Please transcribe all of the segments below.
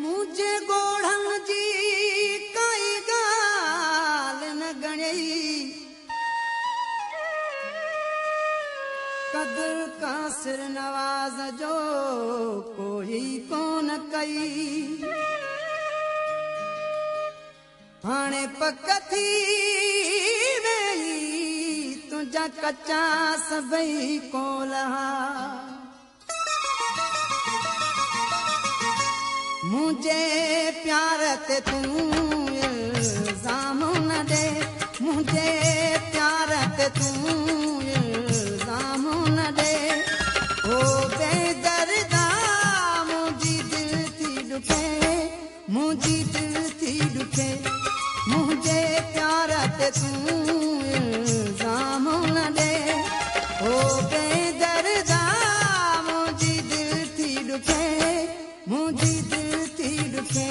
मुझे गोढ़न जी काई गाल न गणई कदर का सिर नवाज जो कोई कोन कई हाणे पक थी वेई तुझा कच्चा सभई कोलहा मुझे प्यार ते तू इल्जाम न दे मुझे प्यार ते तू इल्जाम न दे ओ बेदर्दा मुझी दिल थी दुखे मुझी दिल थी दुखे मुझे प्यार ते तू इल्जाम न दे ओ बेदर्दा मुझी दिल थी दुखे मुझी दिल थी दुखे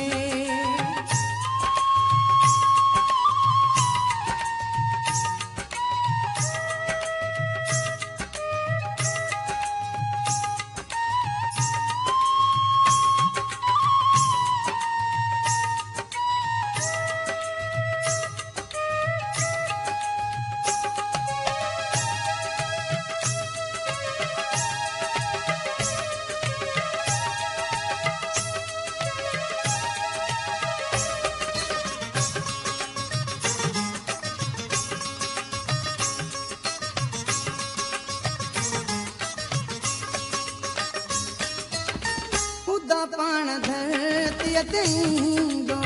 पाण धरती ते ईंदो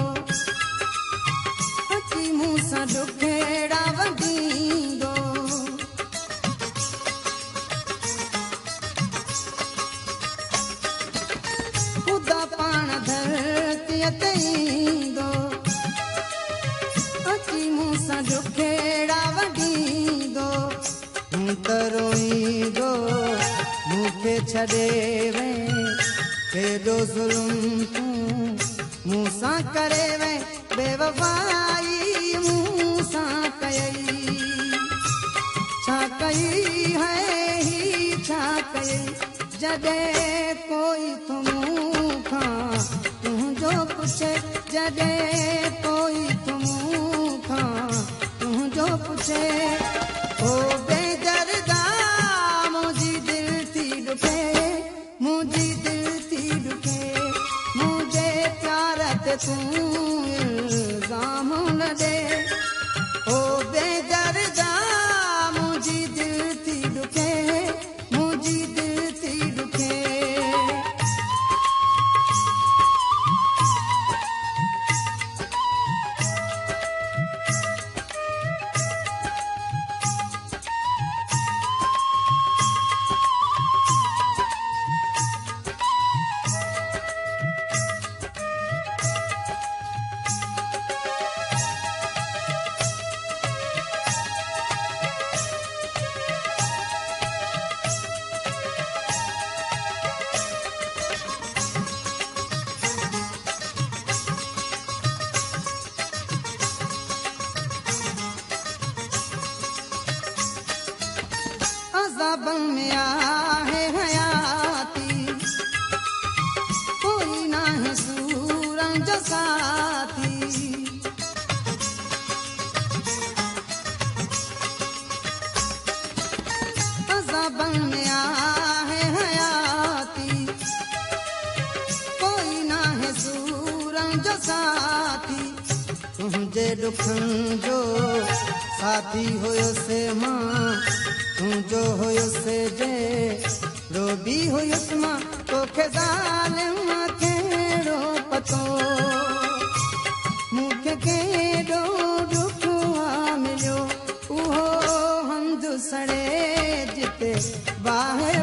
अची मूं सां ॾुखेड़ा वंडींदो ख़ुदा पाण धरती ते ईंदो अची मूं सां ॾुखेड़ा वंडींदो हूं त रोईंदो मूंखे छॾे वे केॾो ज़ुल्म तूं मूं सां करे वे बेवफ़ाई मूं सां कयई छा कई है ही छा कई जॾहिं कोई तो मूं खां तुंहिंजो पुछे जॾहिं कोई तो मूं खां तुंहिंजो पुछे ओ बेदर्दा मुंहिंजी दिलि थी ॾुखे मुंहिंजी मुझे प्यार ते तू इल्जाम न दे ओ बेदर्दा मुझी दिल थी दुखे मुझी दिल थी दुखे अज़ाबन में आहे हयाती कोई ना है सूरन जो साथी अज़ाबन में आहे हयाती कोई ना है सूरन जो साथी तुझे दुखन जो साथी होयो से मां तुझो होयो से जे रोबी होयुस मां तोखे ज़ालिम कहिड़ो पतो मूंखे केॾो दुख मिलियो उहो हंधु सड़े जिते बाहि